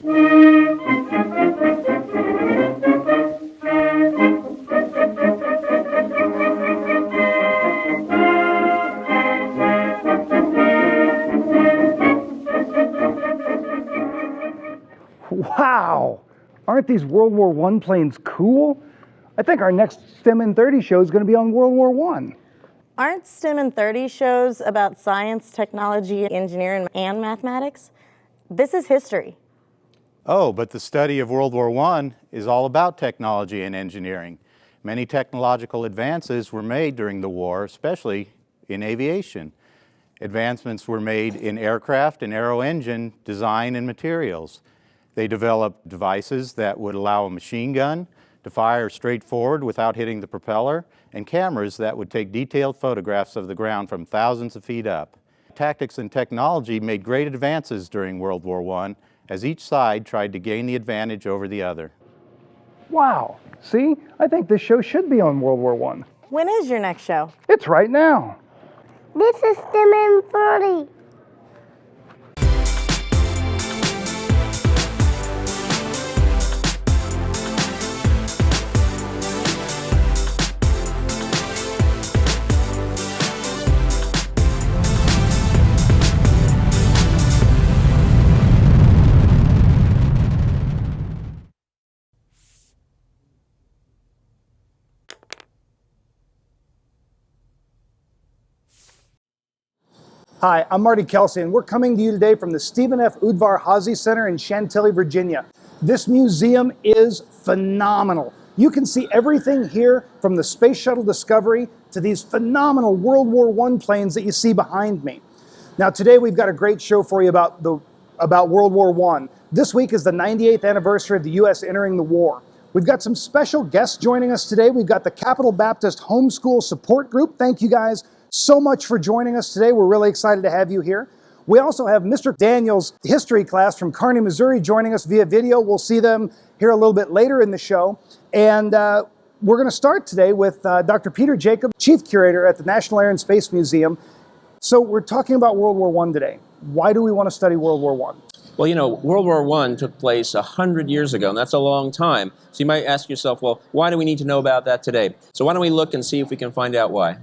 Wow! Aren't these World War I planes cool? I think our next STEM in 30 show is going to be on World War I. Aren't STEM in 30 shows about science, technology, engineering, and mathematics? This is history. Oh, but the study of World War I is all about technology and engineering. Many technological advances were made during the war, especially in aviation. Advancements were made in aircraft and aero engine design and materials. They developed devices that would allow a machine gun to fire straight forward without hitting the propeller, and cameras that would take detailed photographs of the ground from thousands of feet up. Tactics and technology made great advances during World War I, as each side tried to gain the advantage over the other. Wow! See? I think this show should be on World War I. When is your next show? It's right now. This is STEM in 30. Hi, I'm Marty Kelsey, and we're coming to you today from the Stephen F. Udvar-Hazy Center in Chantilly, Virginia. This museum is phenomenal. You can see everything here from the Space Shuttle Discovery to these phenomenal World War I planes that you see behind me. Now today we've got a great show for you about World War I. This week is the 98th anniversary of the U.S. entering the war. We've got some special guests joining us today. We've got the Capital Baptist Homeschool Support Group. Thank you guys so much for joining us today. We're really excited to have you here. We also have Mr. Daniels' history class from Kearney, Missouri joining us via video. We'll see them here a little bit later in the show. And we're going to start today with Dr. Peter Jacob, Chief Curator at the National Air and Space Museum. So we're talking about World War I today. Why do we want to study World War I? Well, you know, World War I took place 100 years ago, and that's a long time. So you might ask yourself, well, why do we need to know about that today? So why don't we look and see if we can find out why?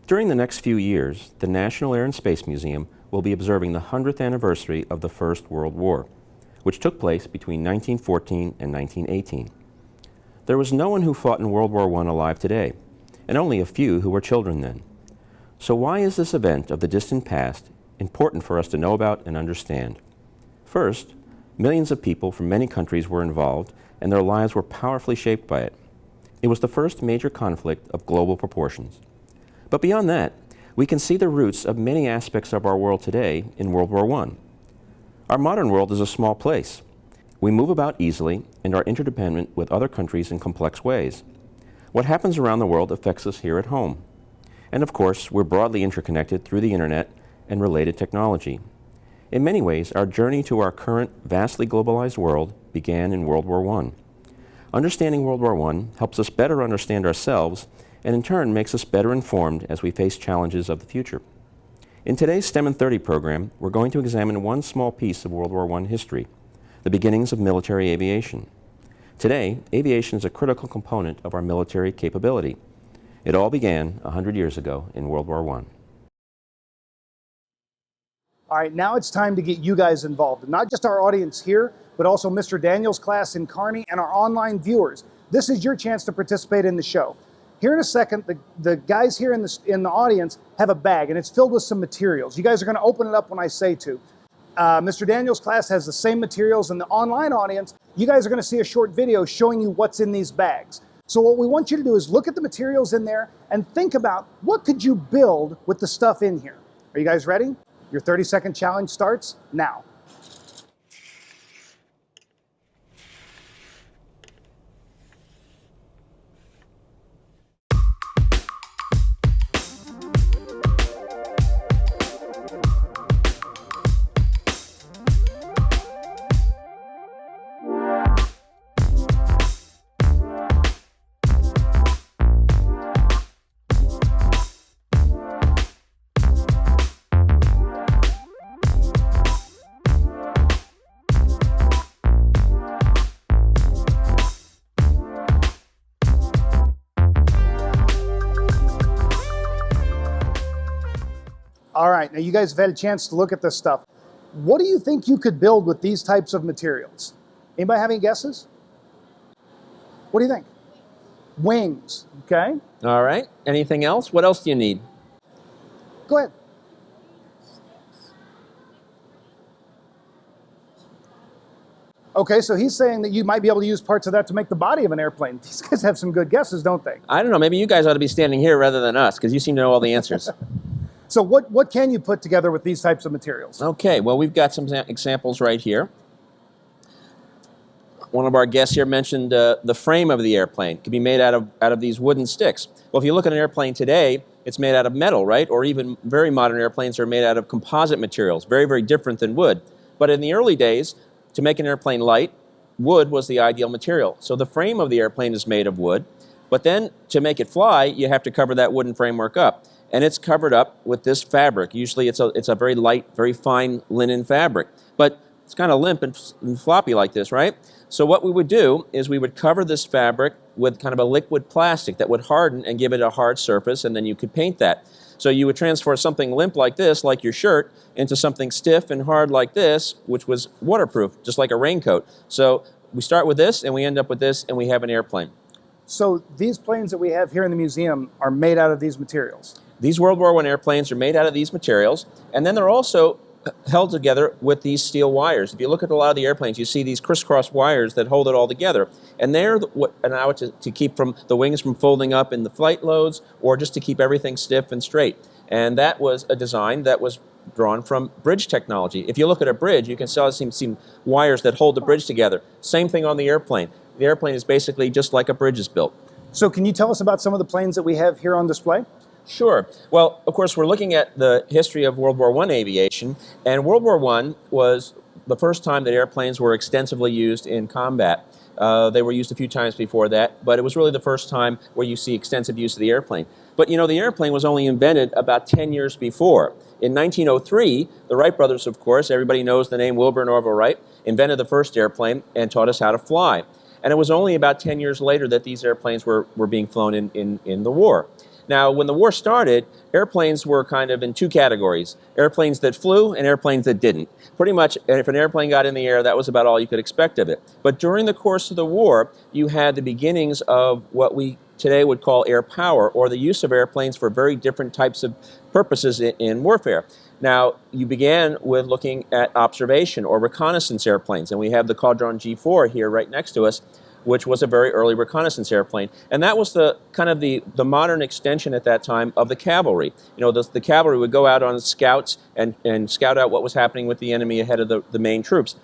During the next few years, the National Air and Space Museum will be observing the 100th anniversary of the First World War, which took place between 1914 and 1918. There was no one who fought in World War I alive today, and only a few who were children then. So why is this event of the distant past important for us to know about and understand? First, millions of people from many countries were involved, and their lives were powerfully shaped by it. It was the first major conflict of global proportions. But beyond that, we can see the roots of many aspects of our world today in World War I. Our modern world is a small place. We move about easily and are interdependent with other countries in complex ways. What happens around the world affects us here at home. And of course, we're broadly interconnected through the internet and related technology. In many ways, our journey to our current vastly globalized world began in World War I. Understanding World War I helps us better understand ourselves and in turn makes us better informed as we face challenges of the future. In today's STEM in 30 program, we're going to examine one small piece of World War I history, the beginnings of military aviation. Today, aviation is a critical component of our military capability. It all began 100 years ago in World War I. All right, now it's time to get you guys involved. Not just our audience here, but also Mr. Daniels' class in Kearney and our online viewers. This is your chance to participate in the show. Here in a second, the guys here in the audience have a bag, and it's filled with some materials. You guys are going to open it up when I say to. Mr. Daniels' class has the same materials, and the online audience, you guys are going to see a short video showing you what's in these bags. So what we want you to do is look at the materials in there and think about what could you build with the stuff in here. Are you guys ready? Your 30-second challenge starts now. right, now you guys have had a chance to look at this stuff. What do you think you could build with these types of materials? Anybody have any guesses? What do you think? Wings, okay? All right. Anything else? What else do you need? Go ahead. Okay, so he's saying that you might be able to use parts of that to make the body of an airplane. These guys have some good guesses, don't they? I don't know. Maybe you guys ought to be standing here rather than us, because you seem to know all the answers. So what can you put together with these types of materials? Okay, well, we've got some examples right here. One of our guests here mentioned the frame of the airplane could be made out of these wooden sticks. Well, if you look at an airplane today, it's made out of metal, right? Or even very modern airplanes are made out of composite materials, very, very different than wood. But in the early days, to make an airplane light, wood was the ideal material. So the frame of the airplane is made of wood, but then to make it fly, you have to cover that wooden framework up. And it's covered up with this fabric. Usually it's a very light, very fine linen fabric. But it's kind of limp and floppy like this, right? So what we would do is we would cover this fabric with kind of a liquid plastic that would harden and give it a hard surface, and then you could paint that. So you would transfer something limp like this, like your shirt, into something stiff and hard like this, which was waterproof, just like a raincoat. So we start with this, and we end up with this, and we have an airplane. So these planes that we have here in the museum are made out of these materials? These World War I airplanes are made out of these materials, and then they're also held together with these steel wires. If you look at a lot of the airplanes, you see these crisscross wires that hold it all together. And they're what allow it to keep the wings from folding up in the flight loads, or just to keep everything stiff and straight. And that was a design that was drawn from bridge technology. If you look at a bridge, you can see wires that hold the bridge together. Same thing on the airplane. The airplane is basically just like a bridge is built. So can you tell us about some of the planes that we have here on display? Sure. Well, of course, we're looking at the history of World War I aviation, and World War I was the first time that airplanes were extensively used in combat. They were used a few times before that, but it was really the first time where you see extensive use of the airplane. But, you know, the airplane was only invented about 10 years before. In 1903, the Wright brothers, of course, everybody knows the name Wilbur and Orville Wright, invented the first airplane and taught us how to fly. And it was only about 10 years later that these airplanes were being flown in the war. Now, when the war started, airplanes were kind of in two categories: airplanes that flew and airplanes that didn't. Pretty much, if an airplane got in the air, that was about all you could expect of it. But during the course of the war, you had the beginnings of what we today would call air power, or the use of airplanes for very different types of purposes in warfare. Now, you began with looking at observation or reconnaissance airplanes, and we have the Caudron G4 here right next to us, which was a very early reconnaissance airplane. And that was the kind of the modern extension at that time of the cavalry. You know, the cavalry would go out on scouts and scout out what was happening with the enemy ahead of the main troops.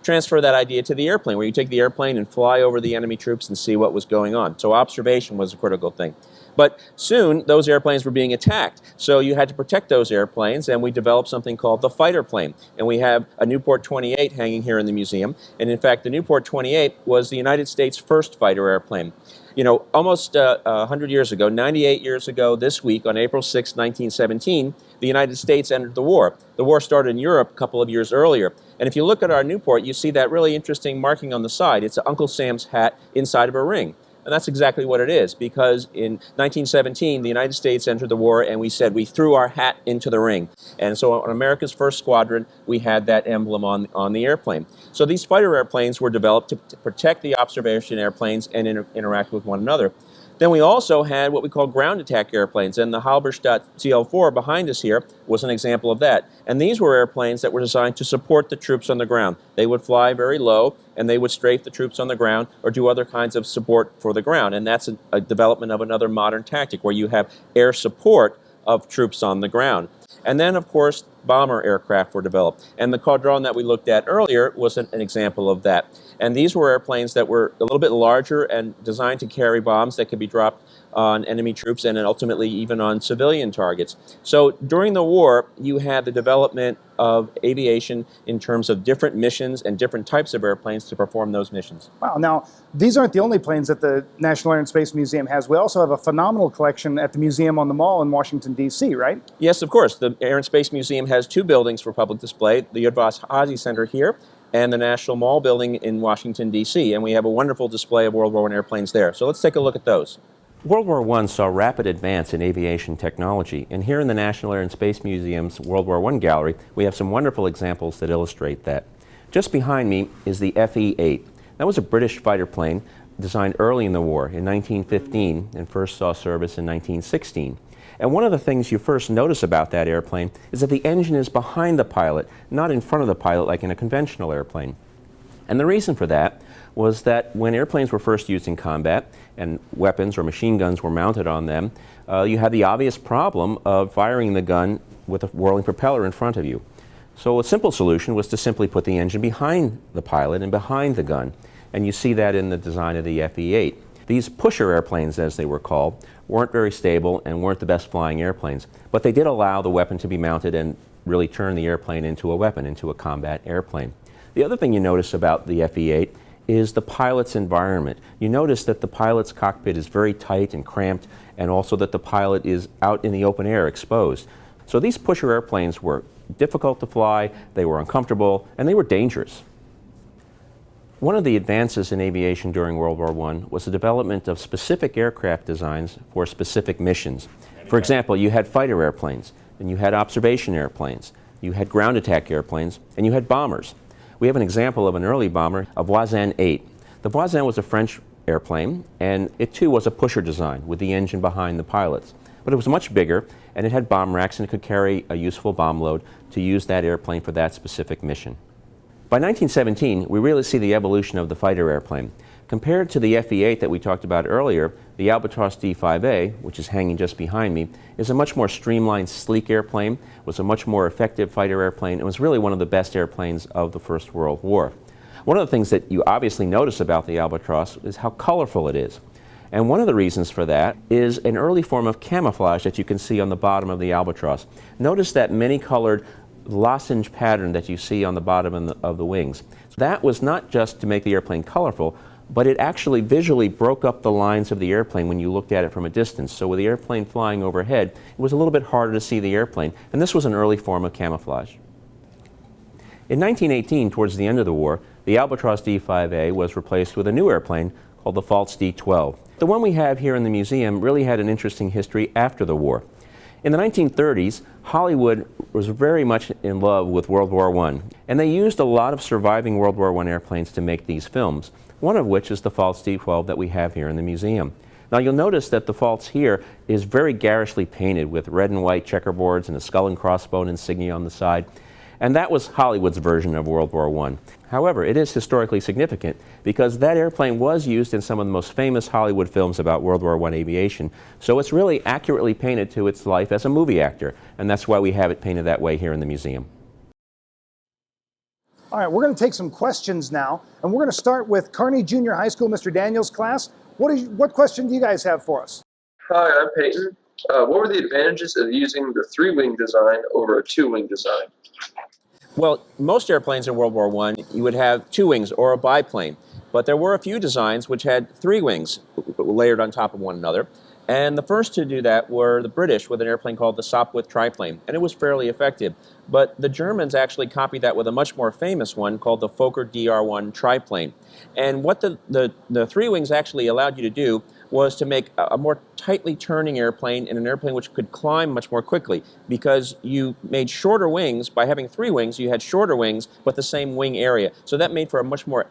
Transfer that idea to the airplane, where you take the airplane and fly over the enemy troops and see what was going on. So observation was a critical thing. But soon, those airplanes were being attacked. So you had to protect those airplanes, and we developed something called the fighter plane. And we have a Newport 28 hanging here in the museum. And in fact, the Newport 28 was the United States' first fighter airplane. You know, almost 100 years ago, 98 years ago this week, on April 6, 1917, the United States entered the war. The war started in Europe a couple of years earlier. And if you look at our Newport, you see that really interesting marking on the side. It's Uncle Sam's hat inside of a ring. And that's exactly what it is, because in 1917, the United States entered the war, and we said we threw our hat into the ring. And so on America's first squadron, we had that emblem on the airplane. So these fighter airplanes were developed to protect the observation airplanes and interact with one another. Then we also had what we call ground attack airplanes, and the Halberstadt CL-4 behind us here was an example of that. And these were airplanes that were designed to support the troops on the ground. They would fly very low, and they would strafe the troops on the ground or do other kinds of support for the ground. And that's a development of another modern tactic, where you have air support of troops on the ground. And then, of course, bomber aircraft were developed. And the Caudron that we looked at earlier was an example of that. And these were airplanes that were a little bit larger and designed to carry bombs that could be dropped on enemy troops and then ultimately even on civilian targets. So during the war, you had the development of aviation in terms of different missions and different types of airplanes to perform those missions. Wow. Now, these aren't the only planes that the National Air and Space Museum has. We also have a phenomenal collection at the Museum on the Mall in Washington, D.C., right? Yes, of course. The Air and Space Museum has two buildings for public display, the WWI Hazy Center here and the National Mall building in Washington, D.C., and we have a wonderful display of World War I airplanes there. So let's take a look at those. World War I saw rapid advance in aviation technology, and here in the National Air and Space Museum's World War I gallery, we have some wonderful examples that illustrate that. Just behind me is the FE-8. That was a British fighter plane designed early in the war, in 1915, and first saw service in 1916. And one of the things you first notice about that airplane is that the engine is behind the pilot, not in front of the pilot like in a conventional airplane. And the reason for that was that when airplanes were first used in combat and weapons or machine guns were mounted on them, you had the obvious problem of firing the gun with a whirling propeller in front of you. So a simple solution was to simply put the engine behind the pilot and behind the gun. And you see that in the design of the FE-8. These pusher airplanes, as they were called, weren't very stable and weren't the best flying airplanes, but they did allow the weapon to be mounted and really turn the airplane into a weapon, into a combat airplane. The other thing you notice about the FE-8 is the pilot's environment. You notice that the pilot's cockpit is very tight and cramped, and also that the pilot is out in the open air exposed. So these pusher airplanes were difficult to fly, they were uncomfortable, and they were dangerous. One of the advances in aviation during World War I was the development of specific aircraft designs for specific missions. For example, you had fighter airplanes, and you had observation airplanes, you had ground attack airplanes, and you had bombers. We have an example of an early bomber, a Voisin 8. The Voisin was a French airplane, and it too was a pusher design with the engine behind the pilots. But it was much bigger, and it had bomb racks, and it could carry a useful bomb load to use that airplane for that specific mission. By 1917, we really see the evolution of the fighter airplane. Compared to the FE-8 that we talked about earlier, the Albatross D5A, which is hanging just behind me, is a much more streamlined, sleek airplane, was a much more effective fighter airplane, and was really one of the best airplanes of the First World War. One of the things that you obviously notice about the Albatross is how colorful it is. And one of the reasons for that is an early form of camouflage that you can see on the bottom of the Albatross. Notice that many-colored lozenge pattern that you see on the bottom of the wings. That was not just to make the airplane colorful, but it actually visually broke up the lines of the airplane when you looked at it from a distance. So with the airplane flying overhead, it was a little bit harder to see the airplane, and this was an early form of camouflage. In 1918, towards the end of the war, the Albatross D5A was replaced with a new airplane called the False D12. The one we have here in the museum really had an interesting history after the war. In the 1930s, Hollywood was very much in love with World War I, and they used a lot of surviving World War I airplanes to make these films, one of which is the False D12 that we have here in the museum. Now you'll notice that the False here is very garishly painted with red and white checkerboards and a skull and crossbone insignia on the side. And that was Hollywood's version of World War I. However, it is historically significant because that airplane was used in some of the most famous Hollywood films about World War I aviation. So it's really accurately painted to its life as a movie actor, and that's why we have it painted that way here in the museum. All right, we're going to take some questions now, and we're going to start with Kearney Junior High School, Mr. Daniels' class. What question do you guys have for us? Hi, I'm Peyton. What were the advantages of using the three-wing design over a two-wing design? Well, most airplanes in World War I, you would have two wings or a biplane, but there were a few designs which had three wings layered on top of one another. And the first to do that were the British with an airplane called the Sopwith triplane, and it was fairly effective. But the Germans actually copied that with a much more famous one called the Fokker DR-1 triplane. And what the three wings actually allowed you to do was to make a more tightly turning airplane and an airplane which could climb much more quickly, because you made shorter wings. By having three wings, you had shorter wings but the same wing area. So that made for a much more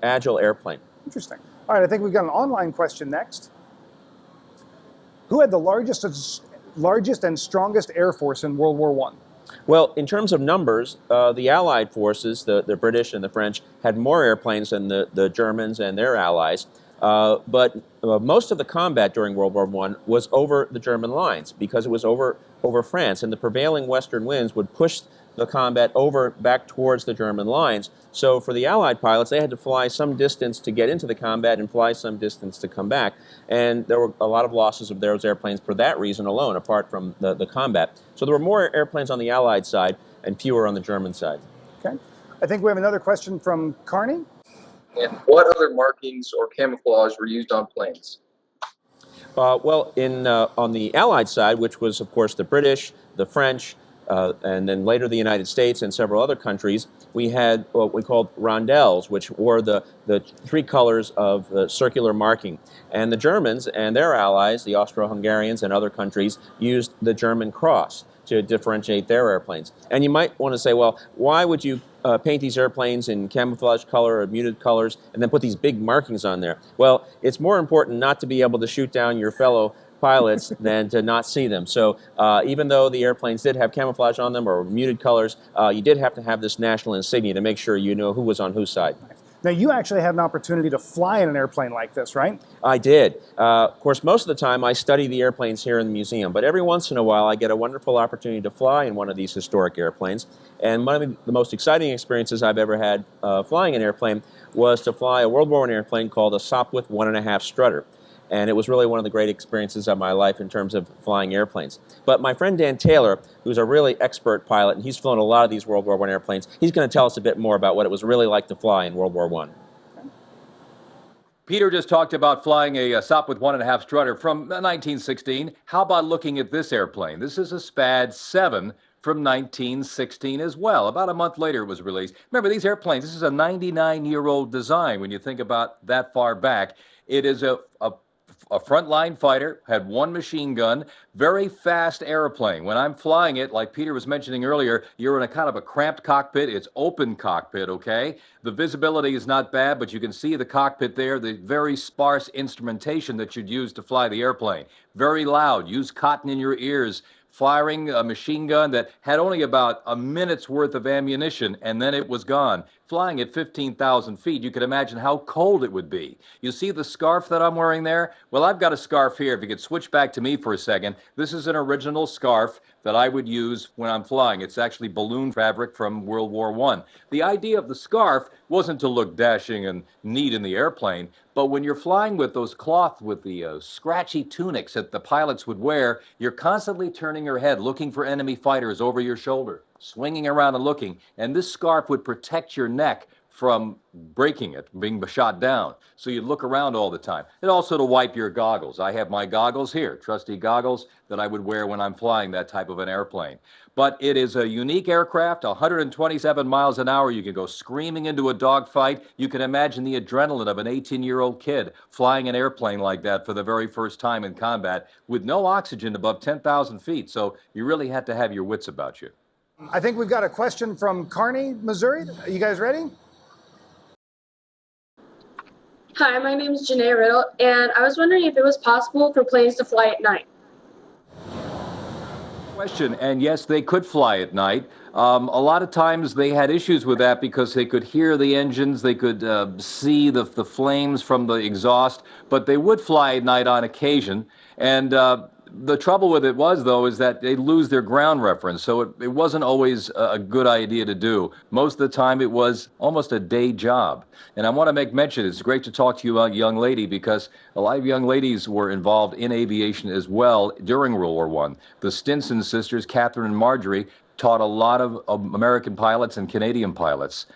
agile airplane. Interesting. All right, I think we've got an online question next. Who had the largest and strongest air force in World War I? Well, in terms of numbers, the Allied forces, the British and the French, had more airplanes than the Germans and their allies. But most of the combat during World War I was over the German lines because it was over France, and the prevailing western winds would push the combat back towards the German lines. So for the Allied pilots, they had to fly some distance to get into the combat and fly some distance to come back. And there were a lot of losses of those airplanes for that reason alone, apart from the combat. So there were more airplanes on the Allied side and fewer on the German side. Okay. I think we have another question from Kearney. And what other markings or camouflage were used on planes? Well, on the Allied side, which was, of course, the British, the French, And then later the United States and several other countries, we had what we called rondelles, which were the three colors of the circular marking. And the Germans and their allies, the Austro-Hungarians and other countries, used the German cross to differentiate their airplanes. And you might want to say, well, why would you paint these airplanes in camouflage color or muted colors and then put these big markings on there? Well, it's more important not to be able to shoot down your fellow pilots than to not see them. So even though the airplanes did have camouflage on them or muted colors, you did have to have this national insignia to make sure you know who was on whose side. Now, you actually had an opportunity to fly in an airplane like this, right? I did. Of course, most of the time I study the airplanes here in the museum, but every once in a while I get a wonderful opportunity to fly in one of these historic airplanes. And one of the most exciting experiences I've ever had flying an airplane was to fly a World War I airplane called a Sopwith 1.5 Strutter. And it was really one of the great experiences of my life in terms of flying airplanes. But my friend Dan Taylor, who's a really expert pilot, and he's flown a lot of these World War I airplanes, he's going to tell us a bit more about what it was really like to fly in World War I. Peter just talked about flying a Sopwith 1.5 Strutter from 1916. How about looking at this airplane? This is a SPAD 7 from 1916 as well. About a month later it was released. Remember, these airplanes, this is a 99-year-old design when you think about that far back. It is a frontline fighter, had one machine gun, very fast airplane. When I'm flying it, like Peter was mentioning earlier, you're in a kind of a cramped cockpit. It's open cockpit, okay? The visibility is not bad, but you can see the cockpit there, the very sparse instrumentation that you'd use to fly the airplane. Very loud, use cotton in your ears, firing a machine gun that had only about a minute's worth of ammunition, and then it was gone. Flying at 15,000 feet, you could imagine how cold it would be. You see the scarf that I'm wearing there? Well, I've got a scarf here. If you could switch back to me for a second, this is an original scarf that I would use when I'm flying. It's actually balloon fabric from World War I. The idea of the scarf wasn't to look dashing and neat in the airplane, but when you're flying with those cloth with the scratchy tunics that the pilots would wear, you're constantly turning your head, looking for enemy fighters over your shoulder, swinging around and looking, and this scarf would protect your neck from breaking it, being shot down. So you'd look around all the time. And also to wipe your goggles. I have my goggles here, trusty goggles that I would wear when I'm flying that type of an airplane. But it is a unique aircraft, 127 miles an hour. You can go screaming into a dogfight. You can imagine the adrenaline of an 18-year-old kid flying an airplane like that for the very first time in combat with no oxygen above 10,000 feet. So you really had to have your wits about you. I think we've got a question from Kearney, Missouri. Are you guys ready? Hi, my name is Janae Riddle, and I was wondering if it was possible for planes to fly at night. Question, and yes, they could fly at night. A lot of times they had issues with that because they could hear the engines, they could see the flames from the exhaust, but they would fly at night on occasion. And the trouble with it was, though, is that they lose their ground reference, so it wasn't always a good idea to do. Most of the time it was almost a day job. And I want to make mention, it's great to talk to you about young lady, because a lot of young ladies were involved in aviation as well during World War I. The Stinson sisters, Catherine and Marjorie, taught a lot of American pilots and Canadian pilots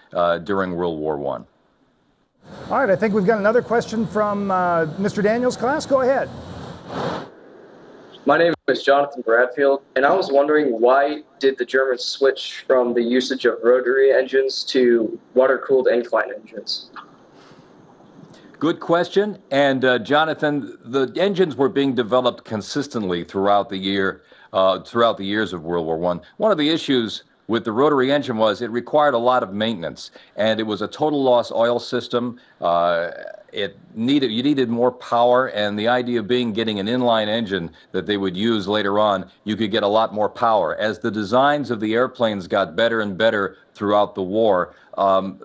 during World War I. All right, I think we've got another question from Mr. Daniels' class. Go ahead. My name is Jonathan Bradfield, and I was wondering, why did the Germans switch from the usage of rotary engines to water-cooled incline engines? Good question. And Jonathan, the engines were being developed consistently throughout the years of World War I. One of the issues with the rotary engine was it required a lot of maintenance, and it was a total loss oil system. You needed more power, and the idea being getting an inline engine that they would use later on, you could get a lot more power. As the designs of the airplanes got better and better throughout the war,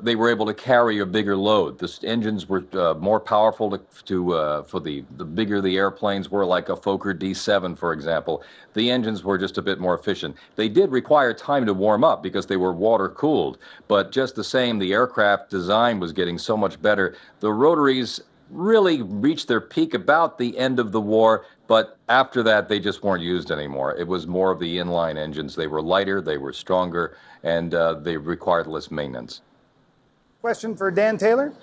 they were able to carry a bigger load. The engines were more powerful for the bigger the airplanes were, like a Fokker D7, for example. The engines were just a bit more efficient. They did require time to warm up because they were water cooled, but just the same, the aircraft design was getting so much better. The rotaries really reached their peak about the end of the war, but after that they just weren't used anymore. It was more of the inline engines. They were lighter, they were stronger, and they required less maintenance. Question for Dan Taylor.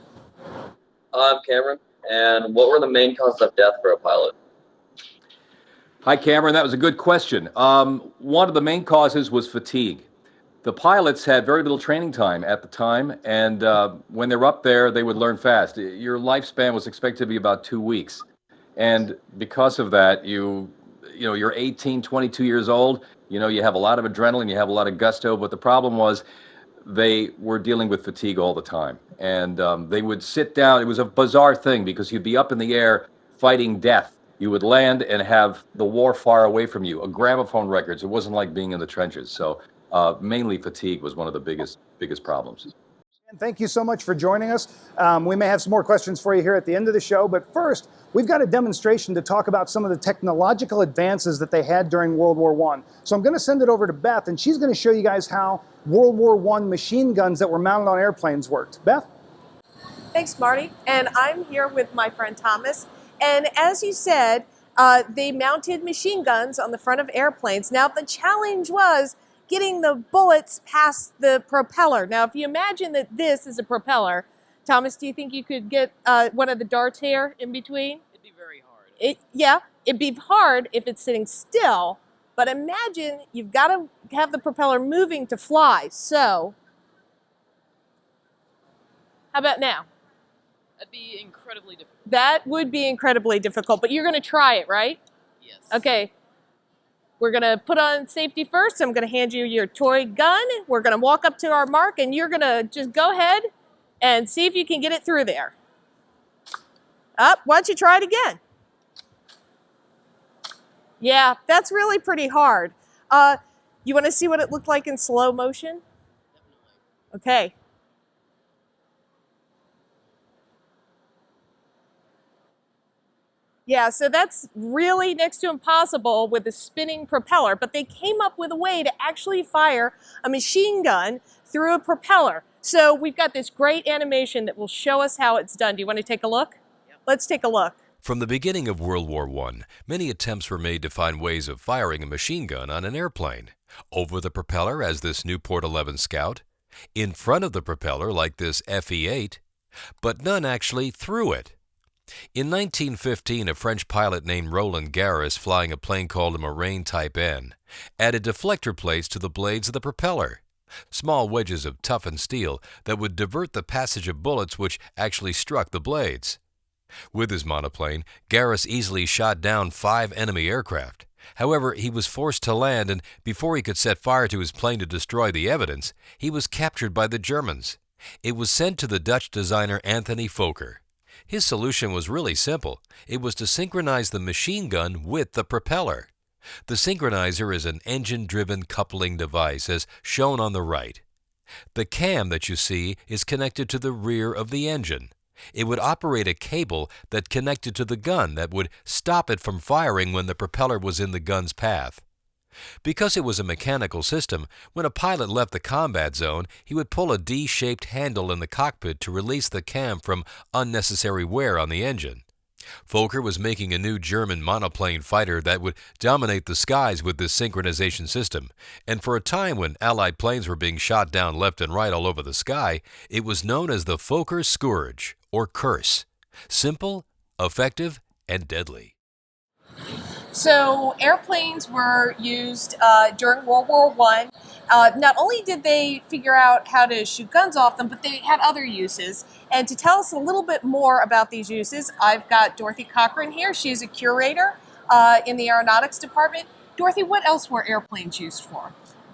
I'm Cameron, and what were the main causes of death for a pilot? Hi, Cameron. That was a good question. One of the main causes was fatigue. The pilots had very little training time at the time, and when they're up there, they would learn fast. Your lifespan was expected to be about 2 weeks. And because of that, you're 18, 22 years old, you have a lot of adrenaline, you have a lot of gusto, but the problem was they were dealing with fatigue all the time. And they would sit down. It was a bizarre thing because you'd be up in the air fighting death. You would land and have the war far away from you, a gramophone records. It wasn't like being in the trenches. So mainly fatigue was one of the biggest problems. And thank you so much for joining us. We may have some more questions for you here at the end of the show, but first, we've got a demonstration to talk about some of the technological advances that they had during World War I. So I'm going to send it over to Beth, and she's going to show you guys how World War I machine guns that were mounted on airplanes worked. Beth? Thanks, Marty. And I'm here with my friend Thomas. And as you said, they mounted machine guns on the front of airplanes. Now, the challenge was getting the bullets past the propeller. Now, if you imagine that this is a propeller, Thomas, do you think you could get one of the darts here in between? It'd be very hard. Yeah, it'd be hard if it's sitting still, but imagine you've got to have the propeller moving to fly. So, how about now? That'd be incredibly difficult. That would be incredibly difficult, but you're going to try it, right? Yes. Okay. We're going to put on safety first. I'm going to hand you your toy gun. We're going to walk up to our mark, and you're going to just go ahead and see if you can get it through there. Up. Why don't you try it again? Yeah, that's really pretty hard. You want to see what it looked like in slow motion? Okay. Yeah, so that's really next to impossible with a spinning propeller, but they came up with a way to actually fire a machine gun through a propeller. So we've got this great animation that will show us how it's done. Do you want to take a look? Yep. Let's take a look. From the beginning of World War I, many attempts were made to find ways of firing a machine gun on an airplane. Over the propeller as this Newport 11 Scout, in front of the propeller like this FE-8, but none actually through it. In 1915, a French pilot named Roland Garros, flying a plane called a Morane Type N, added deflector plates to the blades of the propeller, small wedges of toughened steel that would divert the passage of bullets which actually struck the blades. With his monoplane, Garros easily shot down 5 enemy aircraft. However, he was forced to land, and before he could set fire to his plane to destroy the evidence, he was captured by the Germans. It was sent to the Dutch designer Anthony Fokker. His solution was really simple. It was to synchronize the machine gun with the propeller. The synchronizer is an engine-driven coupling device, as shown on the right. The cam that you see is connected to the rear of the engine. It would operate a cable that connected to the gun that would stop it from firing when the propeller was in the gun's path. Because it was a mechanical system, when a pilot left the combat zone, he would pull a D-shaped handle in the cockpit to release the cam from unnecessary wear on the engine. Fokker was making a new German monoplane fighter that would dominate the skies with this synchronization system, and for a time when Allied planes were being shot down left and right all over the sky, it was known as the Fokker Scourge, or Curse. Simple, effective, and deadly. So airplanes were used during World War I. Not only did they figure out how to shoot guns off them, but they had other uses. And to tell us a little bit more about these uses, I've got Dorothy Cochran here. She's a curator in the aeronautics department. Dorothy, what else were airplanes used for?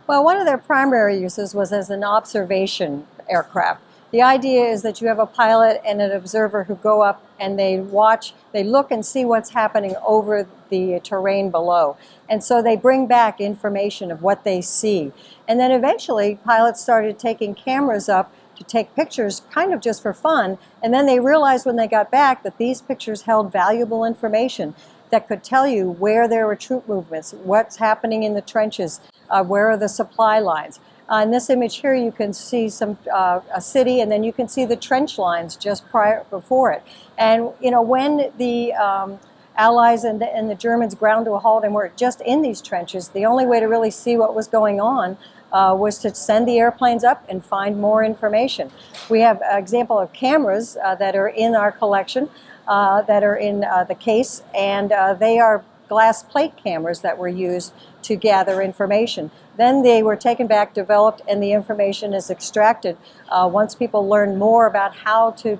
Well, one of their primary uses was as an observation aircraft. The idea is that you have a pilot and an observer who go up and they look and see what's happening over the terrain below. And so they bring back information of what they see. And then eventually pilots started taking cameras up to take pictures kind of just for fun. And then they realized when they got back that these pictures held valuable information that could tell you where there were troop movements, what's happening in the trenches, where are the supply lines. In this image here, you can see a city, and then you can see the trench lines just before it. And when the Allies and the Germans ground to a halt and were just in these trenches, the only way to really see what was going on was to send the airplanes up and find more information. We have an example of cameras that are in our collection, that are in the case, and they are glass plate cameras that were used to gather information. Then they were taken back, developed, and the information is extracted once people learned more about how to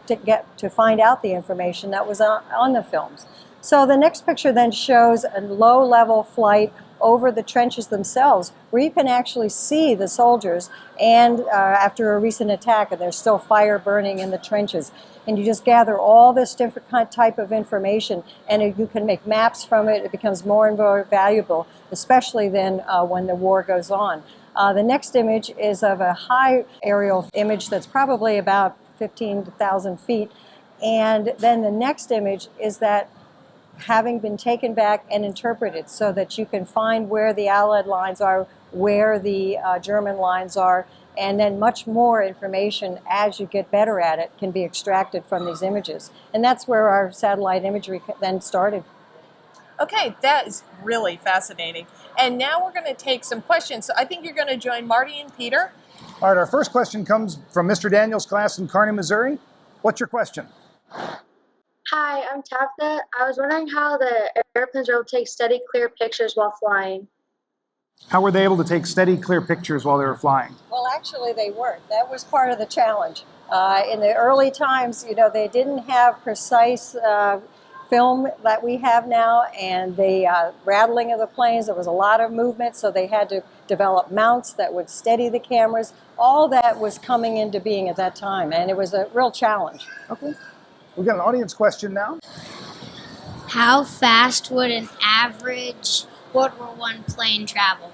find out the information that was on the films. So the next picture then shows a low-level flight over the trenches themselves, where you can actually see the soldiers and after a recent attack, and there's still fire burning in the trenches. And you just gather all this different type of information, and you can make maps from it. It becomes more and more valuable, especially then when the war goes on. The next image is of a high aerial image that's probably about 15,000 feet. And then the next image is that having been taken back and interpreted so that you can find where the Allied lines are, where the German lines are, and then much more information as you get better at it can be extracted from these images. And that's where our satellite imagery then started. Okay, that is really fascinating. And now we're going to take some questions. So I think you're going to join Marty and Peter. All right, our first question comes from Mr. Daniels' class in Kearney, Missouri. What's your question? Hi, I'm Tabitha. I was wondering how the airplanes are able to take steady, clear pictures while flying. How were they able to take steady, clear pictures while they were flying? Well, actually, they weren't. That was part of the challenge. In the early times, you know, they didn't have precise film that we have now, and the rattling of the planes, there was a lot of movement, so they had to develop mounts that would steady the cameras. All that was coming into being at that time, and it was a real challenge. Okay. We've got an audience question now. How fast would an average World War I plane travel?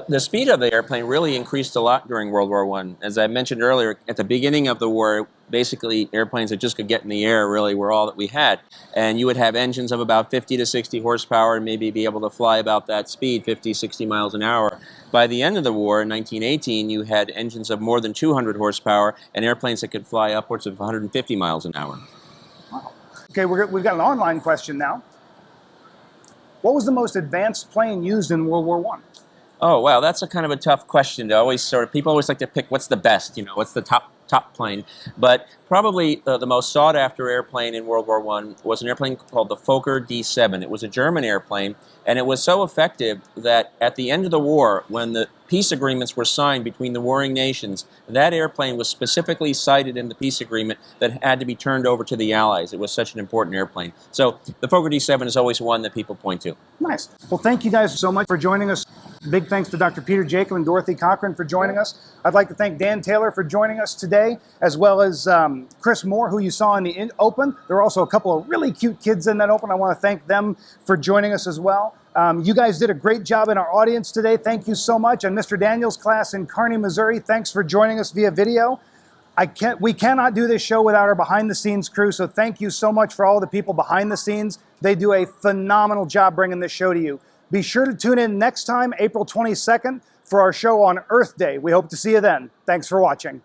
The speed of the airplane really increased a lot during World War I. As I mentioned earlier, at the beginning of the war, basically airplanes that just could get in the air really were all that we had. And you would have engines of about 50 to 60 horsepower and maybe be able to fly about that speed, 50, 60 miles an hour. By the end of the war, in 1918, you had engines of more than 200 horsepower and airplanes that could fly upwards of 150 miles an hour. Wow. Okay, we've got an online question now. What was the most advanced plane used in World War I? Oh, wow, that's a kind of a tough question. People always like to pick what's the best, what's the top plane. But probably the most sought after airplane in World War I was an airplane called the Fokker D-7. It was a German airplane, and it was so effective that at the end of the war, when the peace agreements were signed between the warring nations, that airplane was specifically cited in the peace agreement that had to be turned over to the Allies. It was such an important airplane. So the Fokker D-7 is always one that people point to. Nice. Well, thank you guys so much for joining us. Big thanks to Dr. Peter Jacob and Dorothy Cochran for joining us. I'd like to thank Dan Taylor for joining us today, as well as Chris Moore, who you saw in the Open. There were also a couple of really cute kids in that Open. I want to thank them for joining us as well. You guys did a great job in our audience today. Thank you so much. And Mr. Daniels' class in Kearney, Missouri, thanks for joining us via video. We cannot do this show without our behind-the-scenes crew, so thank you so much for all the people behind the scenes. They do a phenomenal job bringing this show to you. Be sure to tune in next time, April 22nd, for our show on Earth Day. We hope to see you then. Thanks for watching.